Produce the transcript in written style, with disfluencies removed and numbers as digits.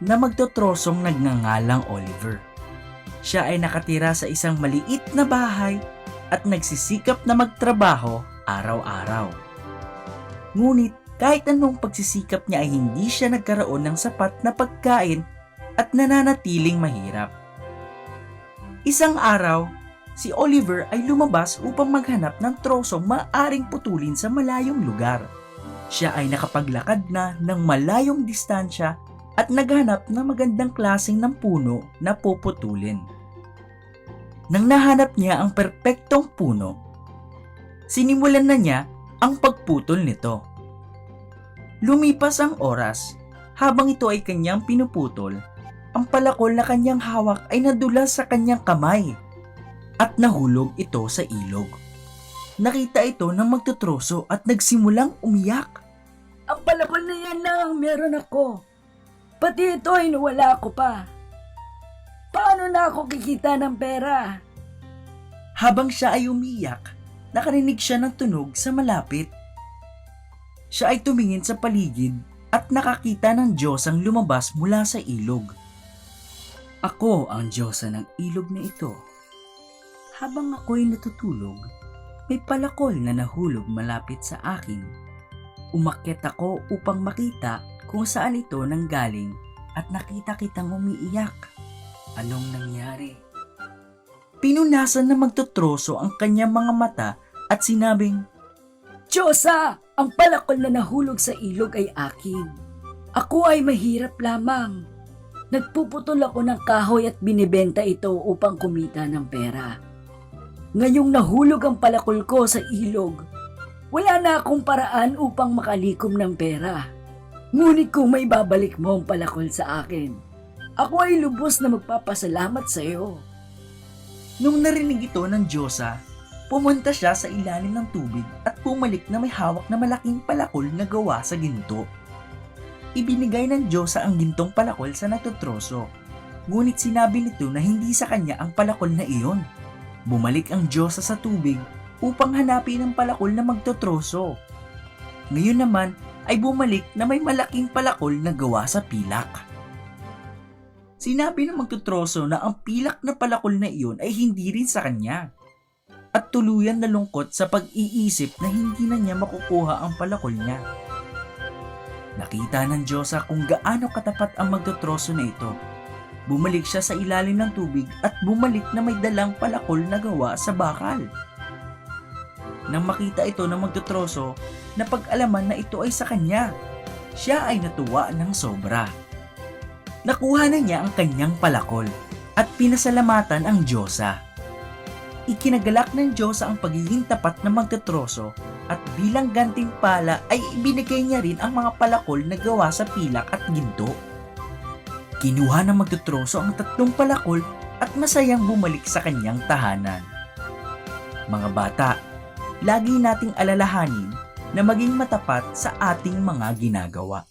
na magtotrosong nagngangalang Oliver. Siya ay nakatira sa isang maliit na bahay at nagsisikap na magtrabaho araw-araw. Ngunit kahit anong pagsisikap niya ay hindi siya nagkaroon ng sapat na pagkain at nananatiling mahirap. Isang araw, si Oliver ay lumabas upang maghanap ng trosong maaaring putulin sa malayong lugar. Siya ay nakapaglakad na ng malayong distansya at naghanap ng magandang klaseng ng puno na puputulin. Nang nahanap niya ang perpektong puno, sinimulan na niya ang pagputol nito. Lumipas ang oras, habang ito ay kanyang pinuputol, ang palakol na kanyang hawak ay nadulas sa kanyang kamay at nahulog ito sa ilog. Nakita ito ng magtutroso at nagsimulang umiyak. Ang palakol na yan lang ang meron ako. Pati ito ay nawala ko pa. Paano na ako kikita ng pera? Habang siya ay umiyak, nakarinig siya ng tunog sa malapit. Siya ay tumingin sa paligid at nakakita ng Diyosang lumabas mula sa ilog. Ako ang Diyosa ng ilog na ito. Habang ako'y natutulog, may palakol na nahulog malapit sa akin. Umakyat ako upang makita kung saan ito nanggaling at nakita kitang umiiyak. Anong nangyari? Pinunasan na magtutroso ang kanyang mga mata at sinabing, Diyosa, ang palakol na nahulog sa ilog ay akin. Ako ay mahirap lamang. Nagpuputol ako ng kahoy at binibenta ito upang kumita ng pera. Ngayong nahulog ang palakol ko sa ilog, wala na akong paraan upang makalikom ng pera. Ngunit kung may babalik mo ang palakol sa akin, ako ay lubos na magpapasalamat sa iyo. Nung narinig ito ng Diyosa, pumunta siya sa ilalim ng tubig at bumalik na may hawak na malaking palakol na gawa sa ginto. Ibinigay ng Diyosa ang gintong palakol sa natutroso, ngunit sinabi nito na hindi sa kanya ang palakol na iyon. Bumalik ang Diyosa sa tubig upang hanapin ang palakol na magtutroso. Ngayon naman ay bumalik na may malaking palakol na gawa sa pilak. Sinabi ng magtutroso na ang pilak na palakol na iyon ay hindi rin sa kanya. At tuluyan na lungkot sa pag-iisip na hindi na niya makukuha ang palakol niya. Nakita ng Diyosa kung gaano katapat ang magtutroso na ito. Bumalik siya sa ilalim ng tubig at bumalik na may dalang palakol na gawa sa bakal. Nang makita ito ng magtutroso, napag-alaman na ito ay sa kanya. Siya ay natuwa ng sobra. Nakuha na niya ang kanyang palakol at pinasalamatan ang Diyosa. Ikinagalak ng Diyosa ang pagiging tapat ng magtutroso at bilang gantimpala ay ibinigay niya rin ang mga palakol na gawa sa pilak at ginto. Kinuha ng magtutroso ang 3 palakol at masayang bumalik sa kanyang tahanan. Mga bata, lagi nating alalahanin na maging matapat sa ating mga ginagawa.